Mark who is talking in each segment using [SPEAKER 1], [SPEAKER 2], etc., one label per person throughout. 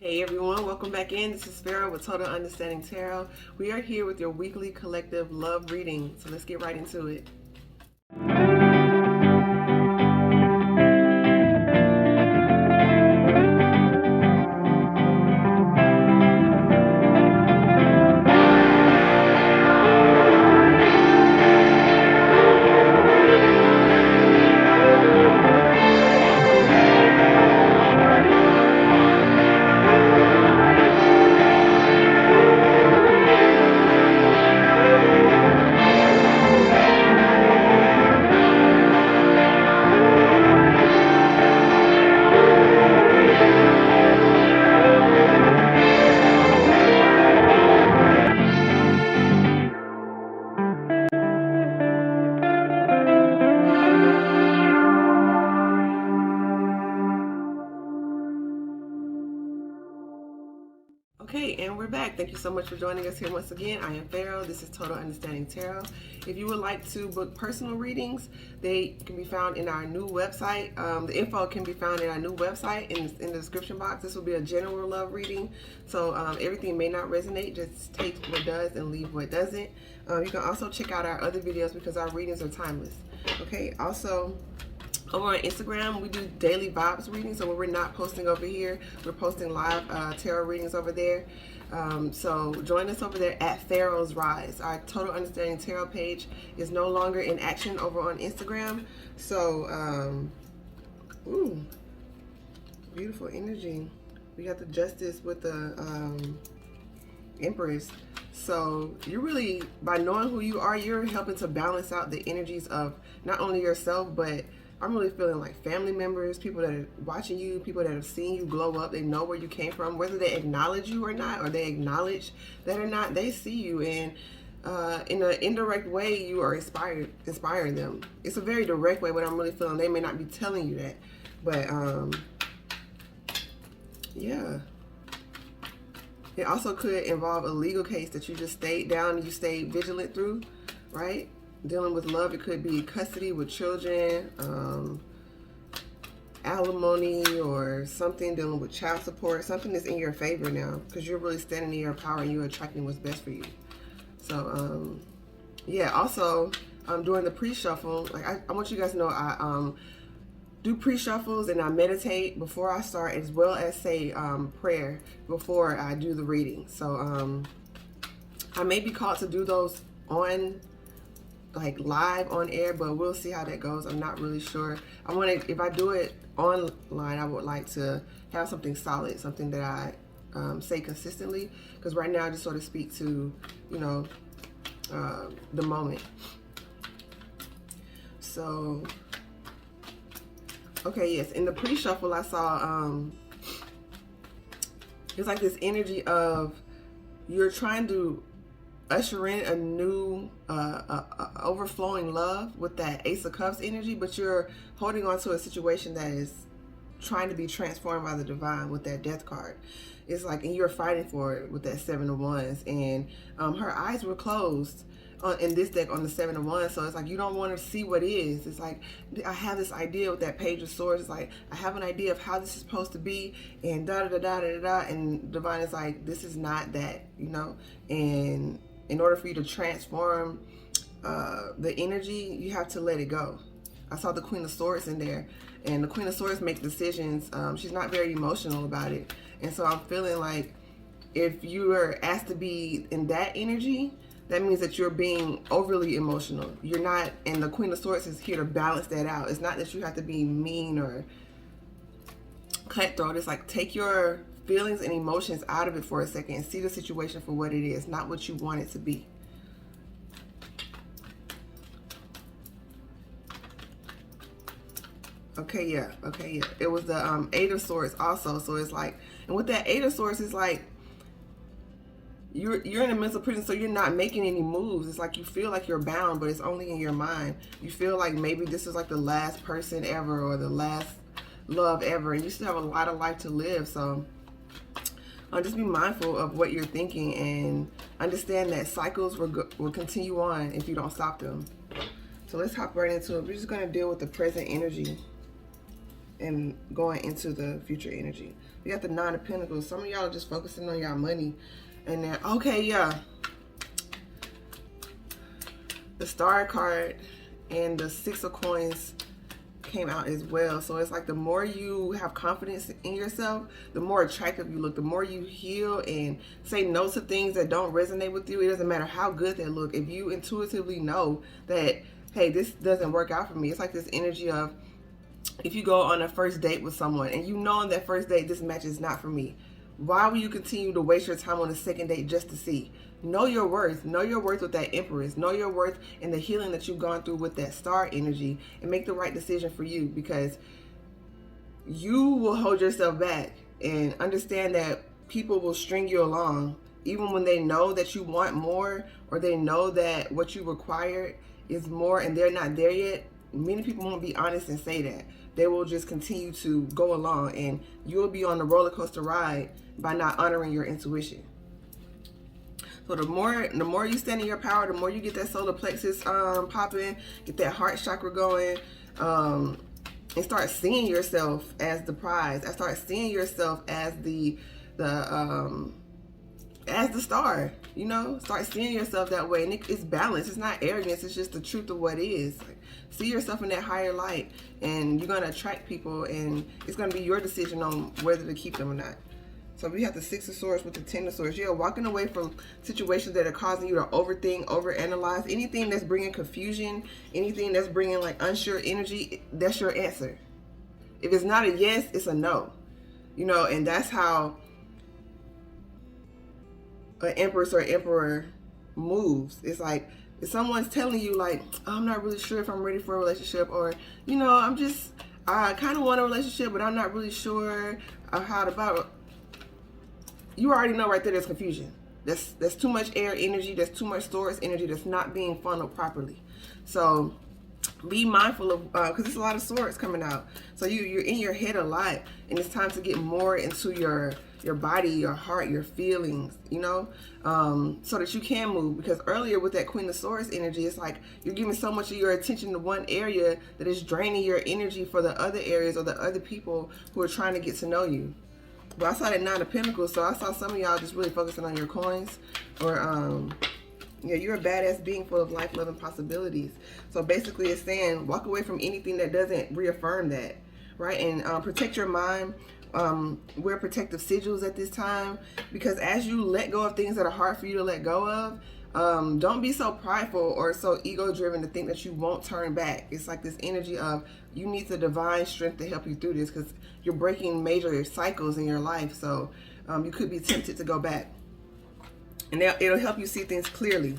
[SPEAKER 1] Hey everyone, welcome back in. This is Pharaoh with Total Understanding Tarot. We are here with your weekly collective love reading, so let's get right into it. Okay, and we're back. Thank you so much for joining us here once again. I am Pharaoh. This is Total Understanding Tarot. If you would like to book personal readings, they can be found in our new website. The info can be found in our new website in the description box. This will be a general love reading, so everything may not resonate. Just take what does and leave what doesn't. You can also check out our other videos because our readings are timeless. Okay, also, over on Instagram, we do daily vibes readings. So when we're not posting over here, we're posting live tarot readings over there. So join us over there at Pharaohs Rise. Our Total Understanding Tarot page is no longer in action over on Instagram. So, ooh, beautiful energy. We got the Justice with the Empress. So you're really, by knowing who you are, you're helping to balance out the energies of not only yourself, but I'm really feeling like family members, people that are watching you, people that have seen you glow up. They know where you came from, whether they acknowledge you or not, or they acknowledge that or not, they see you, and in an indirect way, you are inspiring them. It's a very direct way, but I'm really feeling they may not be telling you that, but yeah. It also could involve a legal case that you just stayed down and you stayed vigilant through, right? Dealing with love, it could be custody with children, alimony, or something dealing with child support. Something that's in your favor now because you're really standing in your power and you're attracting what's best for you. So, yeah, also, during the pre-shuffle, like I want you guys to know I do pre-shuffles and I meditate before I start, as well as say prayer before I do the reading. So I may be called to do those on like live on air, but we'll see how that goes. I'm not really sure. I want to, if I do it online, I would like to have something solid, something that I say consistently, because right now I just sort of speak to, you know, the moment. So okay, yes, in the pre-shuffle I saw it's like this energy of you're trying to usher in a new overflowing love with that Ace of Cups energy, but you're holding on to a situation that is trying to be transformed by the divine with that Death card. It's like, and you're fighting for it with that Seven of Wands, and her eyes were closed in this deck on the Seven of Wands, so it's like you don't want to see what is. It's like, I have this idea with that Page of Swords. It's like, I have an idea of how this is supposed to be, and da-da-da-da-da-da, and divine is like, this is not that, you know. And in order for you to transform the energy, you have to let it go. I saw the Queen of Swords in there, and the Queen of Swords make decisions. She's not very emotional about it, and so I'm feeling like if you are asked to be in that energy, that means that you're being overly emotional. You're not, and the Queen of Swords is here to balance that out. It's not that you have to be mean or cutthroat. It's like, take your feelings and emotions out of it for a second and see the situation for what it is, not what you want it to be. Okay, yeah. It was the Eight of Swords also. So it's like, and with that Eight of Swords, it's like you're in a mental prison, so you're not making any moves. It's like you feel like you're bound, but it's only in your mind. You feel like maybe this is like the last person ever, or the last love ever, and you still have a lot of life to live. So just be mindful of what you're thinking and understand that cycles will continue on if you don't stop them. So let's hop right into it. We're just going to deal with the present energy. and going into the future energy. We got the Nine of Pentacles. Some of y'all are just focusing on y'all money. And then, okay, yeah. The Star card and the Six of Coins came out as well. So it's like the more you have confidence in yourself, the more attractive you look. The more you heal and say no to things that don't resonate with you. It doesn't matter how good they look. If you intuitively know that, hey, this doesn't work out for me. It's like this energy of, if you go on a first date with someone and you know on that first date, this match is not for me. Why will you continue to waste your time on a second date just to see? Know your worth. Know your worth with that Empress. Know your worth and the healing that you've gone through with that Star energy, and make the right decision for you, because you will hold yourself back, and understand that people will string you along even when they know that you want more, or they know that what you require is more and they're not there yet. Many people won't be honest and say that. They will just continue to go along, and you'll be on the roller coaster ride by not honoring your intuition. So the more you stand in your power, the more you get that solar plexus popping, get that heart chakra going, and start seeing yourself as the prize. I start seeing yourself as the star. You know, start seeing yourself that way, and it's balance. It's not arrogance. It's just the truth of what is. Like, see yourself in that higher light, and you're gonna attract people, and it's gonna be your decision on whether to keep them or not. So we have the Six of Swords with the Ten of Swords. Yeah, walking away from situations that are causing you to overthink, overanalyze. Anything that's bringing confusion, anything that's bringing like unsure energy, that's your answer. If it's not a yes, it's a no. You know, and that's how an Empress or Emperor moves. It's like, if someone's telling you like, oh, I'm not really sure if I'm ready for a relationship, or, you know, I kind of want a relationship, but I'm not really sure how to. You already know right there there's confusion. That's too much air energy. That's too much storage energy that's not being funneled properly. So be mindful of, because there's a lot of swords coming out. So you're in your head a lot, and it's time to get more into your body, your heart, your feelings, you know, so that you can move. Because earlier with that Queen of Swords energy, it's like you're giving so much of your attention to one area that is draining your energy for the other areas or the other people who are trying to get to know you. But I saw that Nine of Pentacles, so I saw some of y'all just really focusing on your coins, or yeah, you're a badass being full of life, love, and possibilities. So basically it's saying walk away from anything that doesn't reaffirm that, right? And protect your mind. Wear protective sigils at this time, because as you let go of things that are hard for you to let go of, don't be so prideful or so ego driven to think that you won't turn back. It's like this energy of you need the divine strength to help you through this, because you're breaking major cycles in your life. So you could be tempted to go back, and it'll help you see things clearly.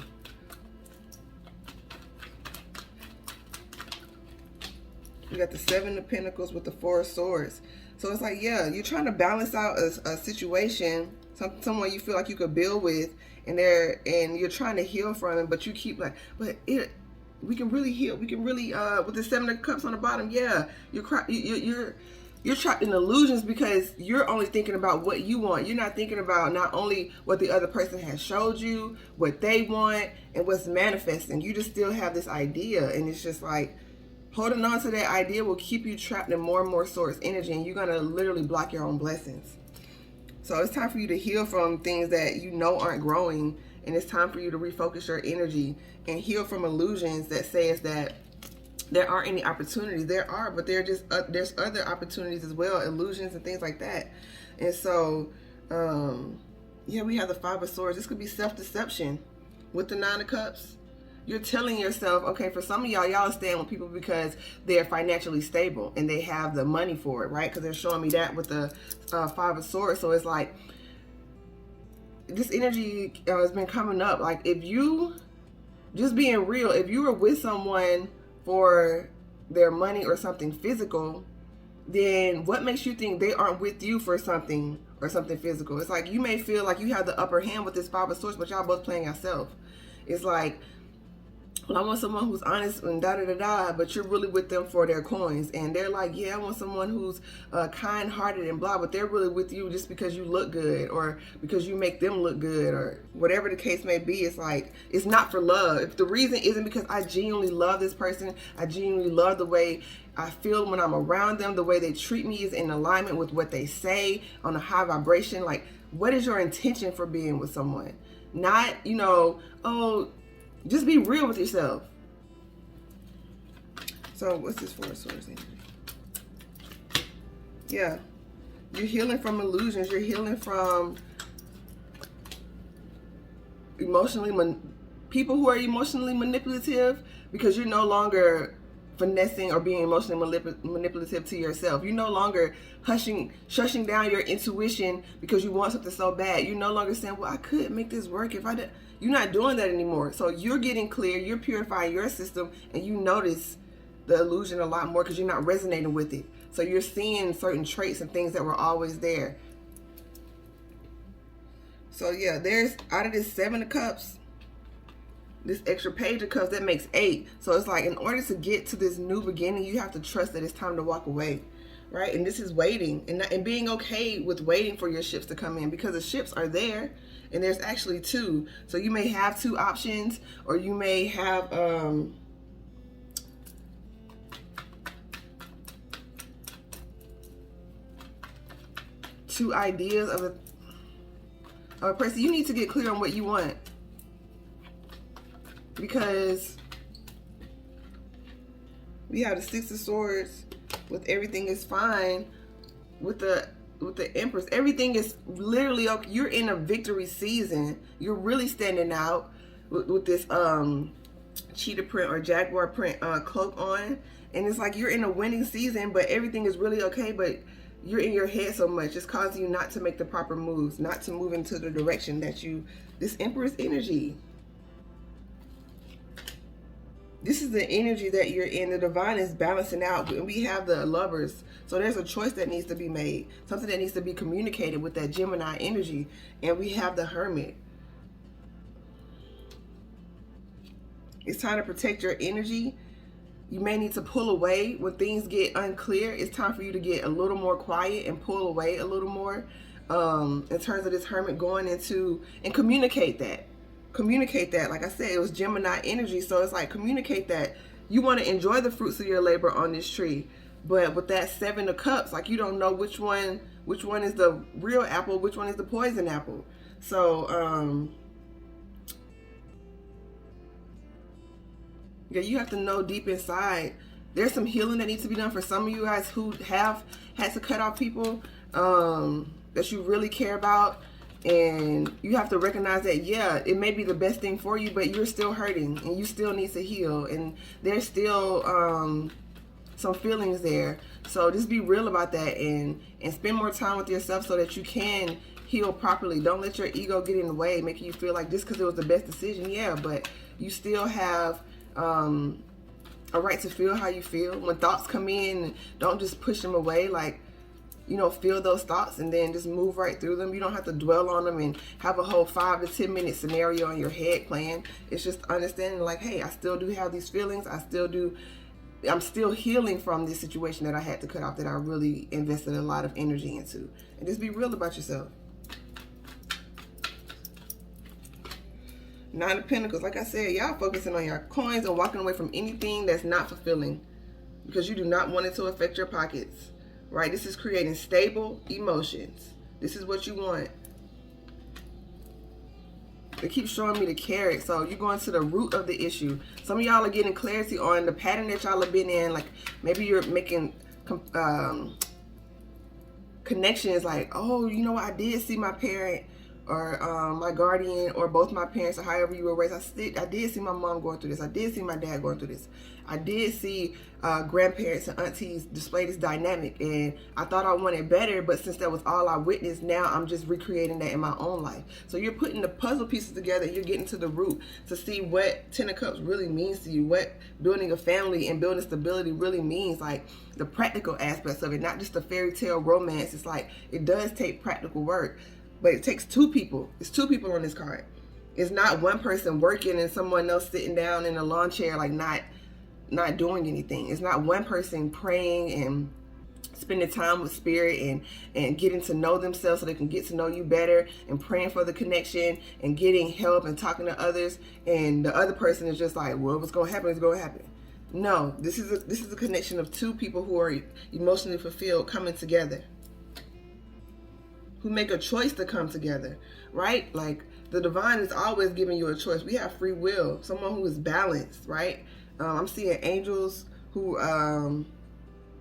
[SPEAKER 1] You got the Seven of Pentacles with the Four of Swords. So it's like, yeah, you're trying to balance out a situation, someone you feel like you could build with, and you're trying to heal from it, but you keep like, we can really heal. We can really, with the Seven of Cups on the bottom, yeah, you're trapped in illusions because you're only thinking about what you want. You're not thinking about not only what the other person has showed you, what they want, and what's manifesting. You just still have this idea, and it's just like, holding on to that idea will keep you trapped in more and more source energy, and you're going to literally block your own blessings. So it's time for you to heal from things that you know aren't growing, and it's time for you to refocus your energy and heal from illusions that says that there aren't any opportunities. There are, but there's other opportunities as well, illusions and things like that. And so, yeah, we have the Five of Swords. This could be self-deception with the Nine of Cups. You're telling yourself, okay, for some of y'all are staying with people because they're financially stable and they have the money for it, right? Because they're showing me that with the Five of Swords. So it's like, this energy has been coming up. Like, if you, just being real, if you were with someone for their money or something physical, then what makes you think they aren't with you for something or something physical? It's like, you may feel like you have the upper hand with this Five of Swords, but y'all both playing yourself. It's like, well, I want someone who's honest and da-da-da-da, but you're really with them for their coins. And they're like, yeah, I want someone who's kind-hearted and blah, but they're really with you just because you look good or because you make them look good or whatever the case may be. It's like, it's not for love. If the reason isn't because I genuinely love this person, I genuinely love the way I feel when I'm around them, the way they treat me is in alignment with what they say on a high vibration. Like, what is your intention for being with someone? Not, you know, oh, just be real with yourself. So what's this for? Source energy? Yeah. You're healing from illusions. You're healing from people who are emotionally manipulative, because you're no longer finessing or being emotionally manipulative to yourself. You're no longer shushing down your intuition because you want something so bad. You're no longer saying, well, I could make this work if I did. You're not doing that anymore. So you're getting clear, you're purifying your system, and you notice the illusion a lot more because you're not resonating with it. So you're seeing certain traits and things that were always there. So yeah, there's, out of this 7 of Cups, this extra page of Cups, that makes 8. So it's like, in order to get to this new beginning, you have to trust that it's time to walk away, right? And this is waiting and being okay with waiting for your ships to come in, because the ships are there, and there's actually 2. So you may have 2 options, or you may have 2 ideas of a person. You need to get clear on what you want, because we have the 6 of Swords with everything is fine, with the Empress, everything is literally okay. You're in a victory season. You're really standing out with this cheetah print or jaguar print cloak on, and it's like you're in a winning season, but everything is really okay, but you're in your head so much, it's causing you not to make the proper moves, not to move into the direction that you, this Empress energy. This is the energy that you're in. The divine is balancing out. And we have the Lovers. So there's a choice that needs to be made. Something that needs to be communicated with that Gemini energy. And we have the Hermit. It's time to protect your energy. You may need to pull away when things get unclear. It's time for you to get a little more quiet and pull away a little more. In terms of this Hermit going into, and communicate that. Communicate that. Like I said, it was Gemini energy, so it's like, communicate that you want to enjoy the fruits of your labor on this tree, but with that 7 of Cups, like, you don't know which one is the real apple, which one is the poison apple. So yeah, you have to know deep inside. There's some healing that needs to be done for some of you guys who have had to cut off people that you really care about. And you have to recognize that, yeah, it may be the best thing for you, but you're still hurting and you still need to heal. And there's still some feelings there. So just be real about that and spend more time with yourself so that you can heal properly. Don't let your ego get in the way, making you feel like just because it was the best decision, yeah, but you still have a right to feel how you feel. When thoughts come in, don't just push them away. Like, you know, feel those thoughts and then just move right through them. You don't have to dwell on them and have a whole 5 to 10 minute scenario in your head playing. It's just understanding, like, hey, I still do have these feelings. I'm still healing from this situation that I had to cut off, that I really invested a lot of energy into. And just be real about yourself. 9 of Pentacles, like I said, y'all focusing on your coins and walking away from anything that's not fulfilling, because you do not want it to affect your pockets. Right? This is creating stable emotions. This is what you want. They keep showing me the Carrot. So you're going to the root of the issue. Some of y'all are getting clarity on the pattern that y'all have been in. Like, maybe you're making connections like, oh, you know what? I did see my parent or my guardian, or both my parents, or however you were raised. I did see my mom going through this. I did see my dad going through this. I did see grandparents and aunties display this dynamic, and I thought I wanted better, but since that was all I witnessed, now I'm just recreating that in my own life. So you're putting the puzzle pieces together. You're getting to the root to see what 10 of Cups really means to you, what building a family and building stability really means, like the practical aspects of it, not just the fairy tale romance. It's like, it does take practical work. But it takes 2 people. It's 2 people on this card. It's not one person working and someone else sitting down in a lawn chair, like not doing anything. It's not one person praying and spending time with spirit and getting to know themselves so they can get to know you better, and praying for the connection and getting help and talking to others, and the other person is just like, well, what's going to happen is going to happen. No, this is a connection of two people who are emotionally fulfilled coming together, who make a choice to come together, right? Like, the divine is always giving you a choice. We have free will, someone who is balanced, right? I'm seeing angels who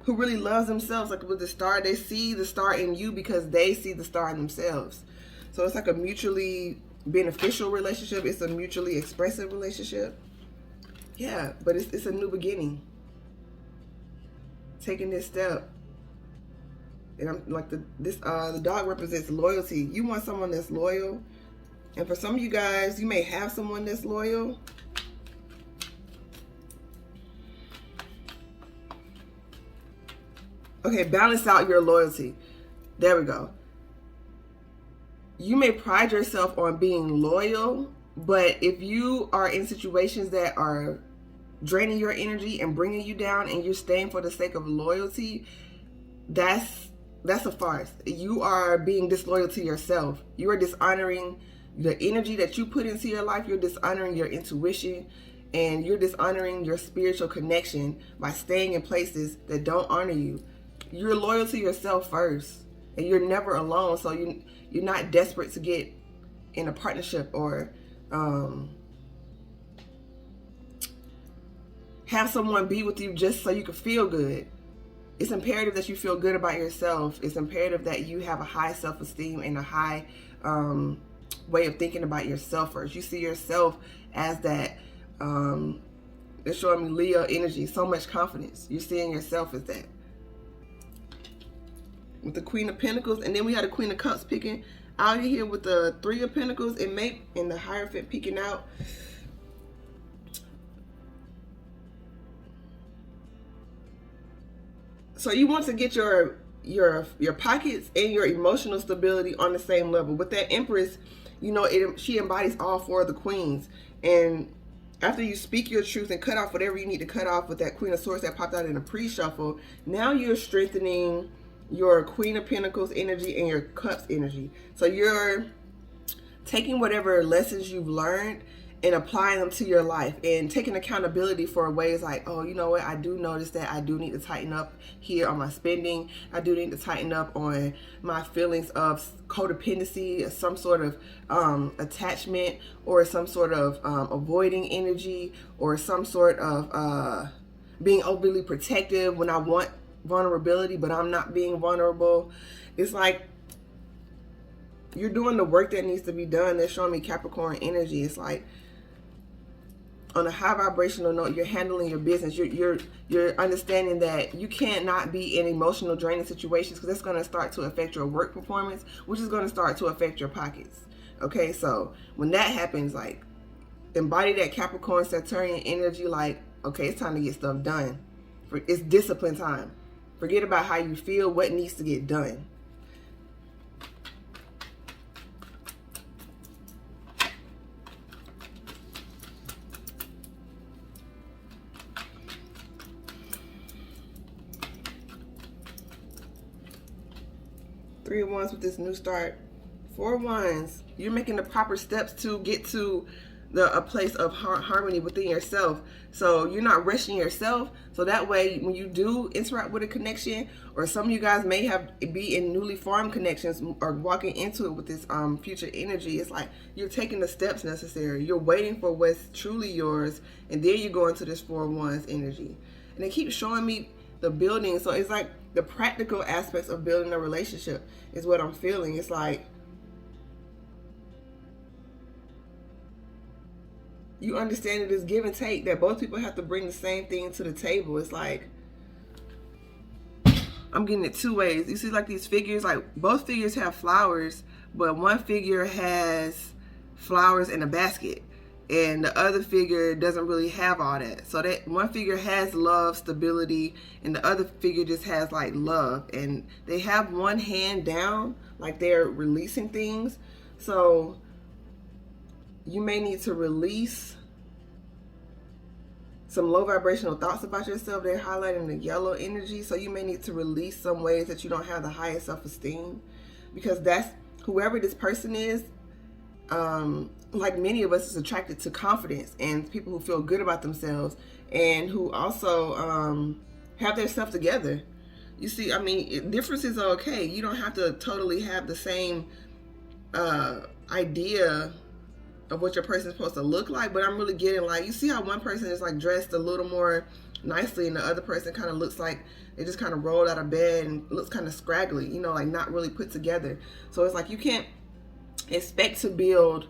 [SPEAKER 1] really loves themselves. Like with the star, they see the star in you because they see the star in themselves. So it's like a mutually beneficial relationship. It's a mutually expressive relationship. Yeah, but it's a new beginning. Taking this step. And I'm like, the dog represents loyalty. You want someone that's loyal. And for some of you guys, you may have someone that's loyal. Okay, balance out your loyalty. There we go. You may pride yourself on being loyal, but if you are in situations that are draining your energy and bringing you down, and you're staying for the sake of loyalty, that's a farce. You are being disloyal to yourself. You are dishonoring the energy that you put into your life. You're dishonoring your intuition, and you're dishonoring your spiritual connection by staying in places that don't honor you. You're loyal to yourself first, and you're never alone. So you're not desperate to get in a partnership or have someone be with you just so you can feel good. It's imperative that you feel good about yourself. It's imperative that you have a high self-esteem and a high way of thinking about yourself first. You see yourself as that. They're showing me Leo energy, so much confidence. You're seeing yourself as that. With the Queen of Pentacles, and then we had the Queen of Cups peeking out here with the Three of Pentacles and the Hierophant peeking out. So you want to get your pockets and your emotional stability on the same level. With that Empress, you know, she embodies all four of the queens. And after you speak your truth and cut off whatever you need to cut off with that Queen of Swords that popped out in a pre-shuffle, now you're strengthening your Queen of Pentacles energy and your Cups energy. So you're taking whatever lessons you've learned and applying them to your life, and taking accountability for ways like, oh, you know what, I do notice that I do need to tighten up here on my spending. I do need to tighten up on my feelings of codependency, some sort of attachment, or some sort of avoiding energy, or some sort of being overly protective when I want vulnerability, but I'm not being vulnerable. It's like you're doing the work that needs to be done. They're showing me Capricorn energy. It's like, on a high vibrational note, you're handling your business. You're understanding that you can't not be in emotional draining situations, because that's going to start to affect your work performance, which is going to start to affect your pockets. Okay, so when that happens, like, embody that Capricorn Saturnian energy. Like, okay, it's time to get stuff done. It's discipline time. Forget about how you feel. What needs to get done. Three of Wands with this new start. Four of Wands. You're making the proper steps to get to a place of harmony within yourself. So you're not rushing yourself. So that way, when you do interact with a connection, or some of you guys may be in newly formed connections or walking into it with this future energy, it's like you're taking the steps necessary. You're waiting for what's truly yours, and then you go into this Four of Wands energy. And they keep showing me the building. So it's like the practical aspects of building a relationship is what I'm feeling. It's like you understand that it's give and take, that both people have to bring the same thing to the table. It's like, I'm getting it two ways. You see like these figures, like both figures have flowers, but one figure has flowers in a basket, and the other figure doesn't really have all that. So that one figure has love, stability, and the other figure just has like love. And they have one hand down, like they're releasing things. So you may need to release some low vibrational thoughts about yourself. They're highlighting the yellow energy. So you may need to release some ways that you don't have the highest self-esteem, because that's whoever this person is. Like many of us, is attracted to confidence and people who feel good about themselves and who also have their stuff together. You see, I mean, differences are okay. You don't have to totally have the same idea of what your person's supposed to look like, but I'm really getting, like, you see how one person is like dressed a little more nicely and the other person kind of looks like they just kind of rolled out of bed and looks kind of scraggly, you know, like not really put together. So it's like you can't expect to build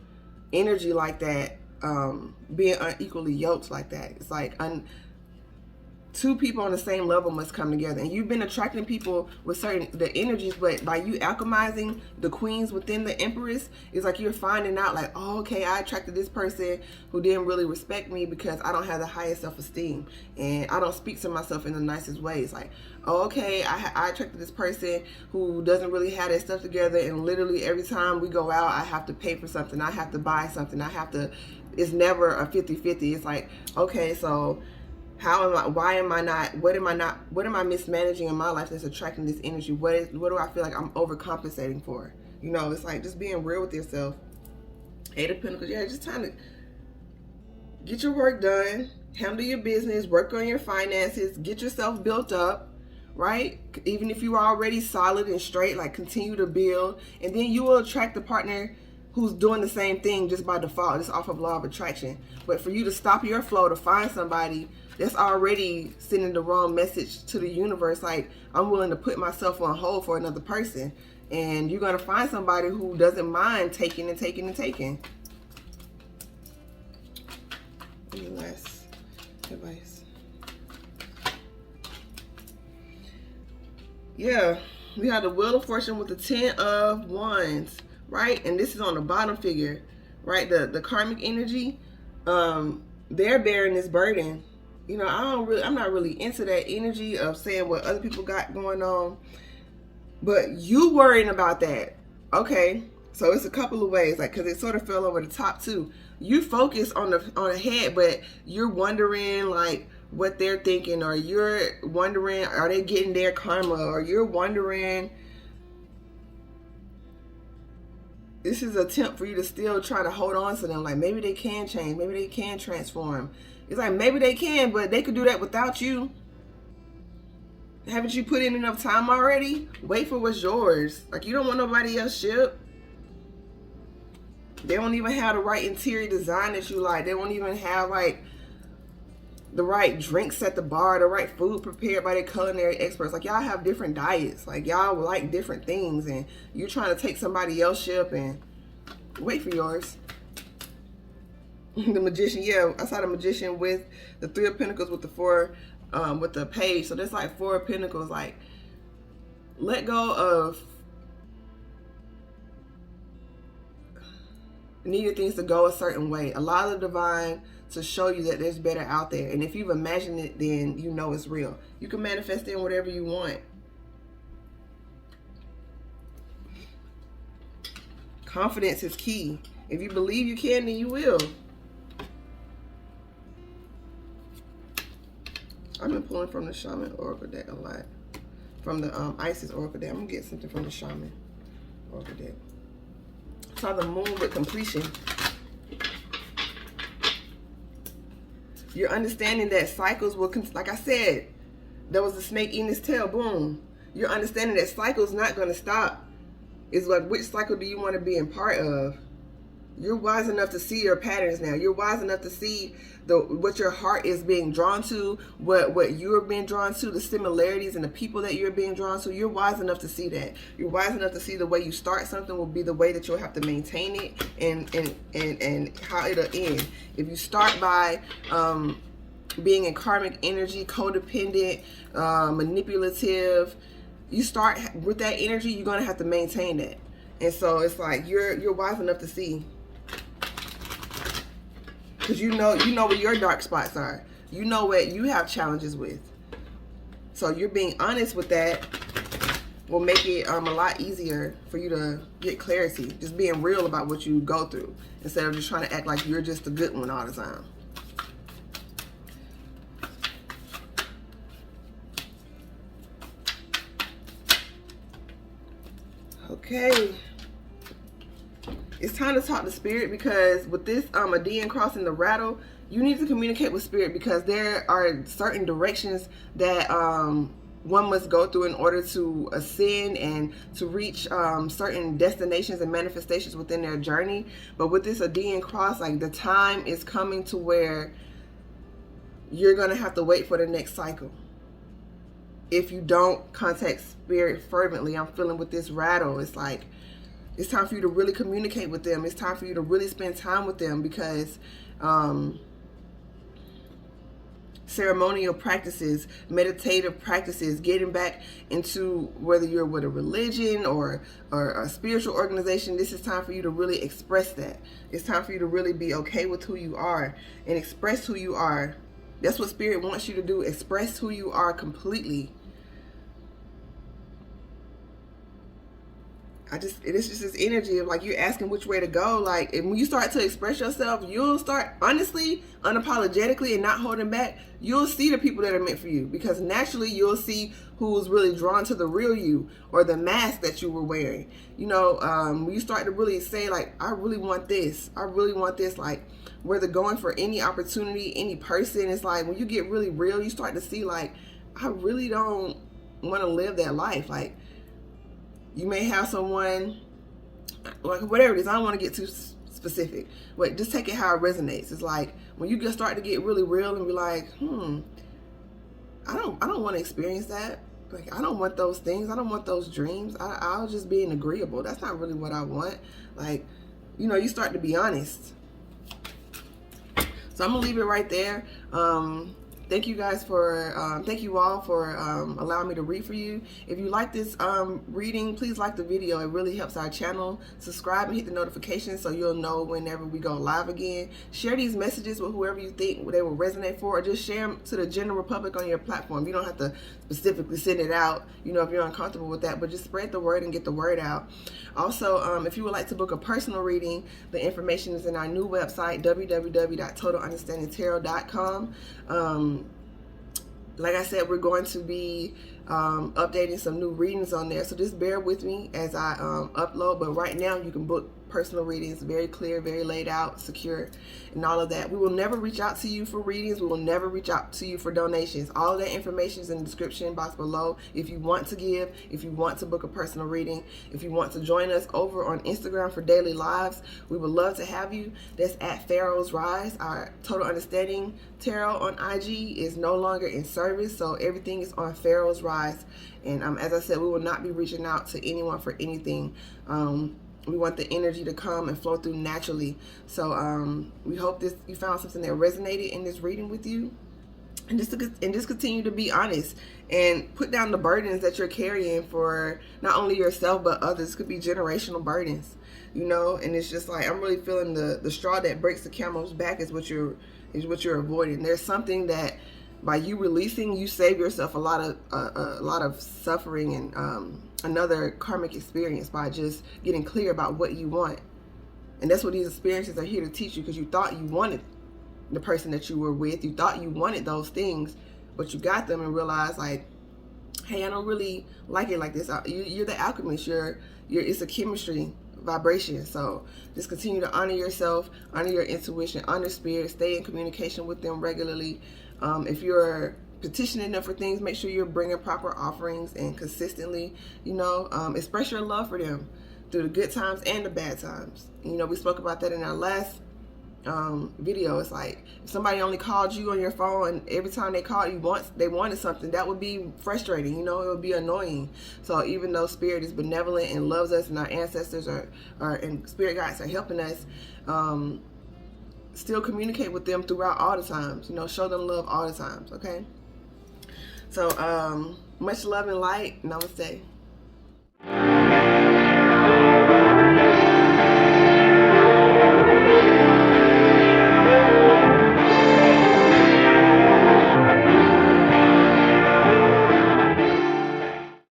[SPEAKER 1] energy like that, being unequally yoked like that. It's like two people on the same level must come together, and you've been attracting people with certain the energies, but by you alchemizing the queens within the empress, it's like you're finding out, like, oh, okay, I attracted this person who didn't really respect me because I don't have the highest self-esteem and I don't speak to myself in the nicest ways. Like, oh, okay, I attracted this person who doesn't really have their stuff together, and literally every time we go out I have to pay for something, I have to buy something, it's never a 50-50. It's like, okay, so how am I, what am I mismanaging in my life that's attracting this energy? What do I feel like I'm overcompensating for? You know, it's like just being real with yourself. Eight of Pentacles, yeah, just trying to get your work done, handle your business, work on your finances, get yourself built up, right? Even if you are already solid and straight, like continue to build, and then you will attract the partner who's doing the same thing just by default, just off of law of attraction. But for you to stop your flow to find somebody that's already sending the wrong message to the universe, like, I'm willing to put myself on hold for another person, and you're going to find somebody who doesn't mind taking and taking and taking. Any last advice? Yeah, we have the Wheel of Fortune with the 10 of Wands, right? And this is on the bottom figure, right? The karmic energy, they're bearing this burden. You know, I'm not really into that energy of saying what other people got going on, but you worrying about that. Okay, so it's a couple of ways, like, because it sort of fell over the top too. You focus on the head, but you're wondering like what they're thinking, or you're wondering, are they getting their karma, or you're wondering. This is an attempt for you to still try to hold on to them. Like, maybe they can change. Maybe they can transform. It's like, maybe they can, but they could do that without you. Haven't you put in enough time already? Wait for what's yours. Like, you don't want nobody else ship. They don't even have the right interior design that you like. They won't even have, like, the right drinks at the bar, the right food prepared by the culinary experts. Like, y'all have different diets. Like, y'all like different things, and you're trying to take somebody else's ship and wait for yours. The Magician, yeah, I saw the Magician with the 3 of Pentacles with the 4, with the Page. So there's like 4 of Pentacles. Like, let go of needing things to go a certain way. Allow the divine to show you that there's better out there. And if you've imagined it, then you know it's real. You can manifest in whatever you want. Confidence is key. If you believe you can, then you will. I've been pulling from the Shaman Oracle deck a lot. From the Isis Oracle deck. I'm going to get something from the Shaman Oracle deck. Saw the Moon with completion. You're understanding that cycles will, like I said, there was a snake eating its tail, boom. You're understanding that cycles not going to stop. It's like, which cycle do you want to be in part of? You're wise enough to see your patterns now. You're wise enough to see what your heart is being drawn to, what you're being drawn to, the similarities and the people that you're being drawn to. You're wise enough to see that. You're wise enough to see the way you start something will be the way that you'll have to maintain it, and how it'll end. If you start by being in karmic energy, codependent, manipulative, you start with that energy, you're going to have to maintain that. And so it's like you're wise enough to see. Because you know where your dark spots are. You know what you have challenges with. So you're being honest with that. will make it a lot easier for you to get clarity. Just being real about what you go through instead of just trying to act like you're just a good one all the time. Okay. It's time to talk to Spirit, because with this a D and crossing the rattle, you need to communicate with Spirit, because there are certain directions that one must go through in order to ascend and to reach certain destinations and manifestations within their journey. But with this a D and cross, like, the time is coming to where you're going to have to wait for the next cycle. If you don't contact Spirit fervently, I'm feeling with this rattle, it's like, it's time for you to really communicate with them. It's time for you to really spend time with them, because ceremonial practices, meditative practices, getting back into whether you're with a religion or a spiritual organization, this is time for you to really express that. It's time for you to really be okay with who you are and express who you are. That's what Spirit wants you to do. Express who you are completely. It's just this energy of like you're asking which way to go. Like, and when you start to express yourself, you'll start honestly, unapologetically, and not holding back. You'll see the people that are meant for you, because naturally you'll see who's really drawn to the real you, or the mask that you were wearing. You know, when you start to really say like, I really want this. I really want this. Like, whether going for any opportunity, any person, it's like when you get really real, you start to see like, I really don't want to live that life. Like, you may have someone, like whatever it is, I don't want to get too specific, but just take it how it resonates. It's like when you start to get really real and be like, I don't want to experience that. Like, I don't want those things. I don't want those dreams. I'll just be agreeable. That's not really what I want. Like, you know, you start to be honest. So I'm gonna leave it right there. Thank you guys for, thank you all for allowing me to read for you. If you like this reading, please like the video. It really helps our channel. Subscribe and hit the notifications so you'll know whenever we go live again. Share these messages with whoever you think they will resonate for, or just share them to the general public on your platform. You don't have to specifically send it out, you know, if you're uncomfortable with that, but just spread the word and get the word out. Also, if you would like to book a personal reading, the information is in our new website, www.TotalUnderstandingTarot.com. Like I said, we're going to be updating some new readings on there, so just bear with me as I upload. But right now you can book personal readings, very clear, very laid out, secure, and all of that. We will never reach out to you for readings. We will never reach out to you for donations. All of that information is in the description box below. If you want to give, if you want to book a personal reading, if you want to join us over on Instagram for daily lives, we would love to have you. That's at Pharaohs Rise. Our Total Understanding Tarot on IG is no longer in service, so everything is on Pharaohs Rise. And as I said, we will not be reaching out to anyone for anything. We want the energy to come and flow through naturally. So we hope you found something that resonated in this reading with you. And just continue to be honest and put down the burdens that you're carrying for not only yourself but others. It could be generational burdens, you know. And it's just like, I'm really feeling the straw that breaks the camel's back is what you're avoiding. There's something that by you releasing, you save yourself a lot of suffering and another karmic experience by just getting clear about what you want. And that's what these experiences are here to teach you, because you thought you wanted the person that you were with, you thought you wanted those things, but you got them and realized like, hey, I don't really like it like this. You're the alchemist. It's a chemistry vibration. So just continue to honor yourself, honor your intuition, honor spirit, stay in communication with them regularly. If you're petitioning them for things, make sure you're bringing proper offerings and consistently, you know, express your love for them through the good times and the bad times. You know, we spoke about that in our last video. It's like if somebody only called you on your phone and every time they called you once they wanted something, that would be frustrating, you know, it would be annoying. So even though spirit is benevolent and loves us and our ancestors and spirit guides are helping us, still communicate with them throughout all the times, you know, show them love all the times. Okay, so much love and light. Namaste.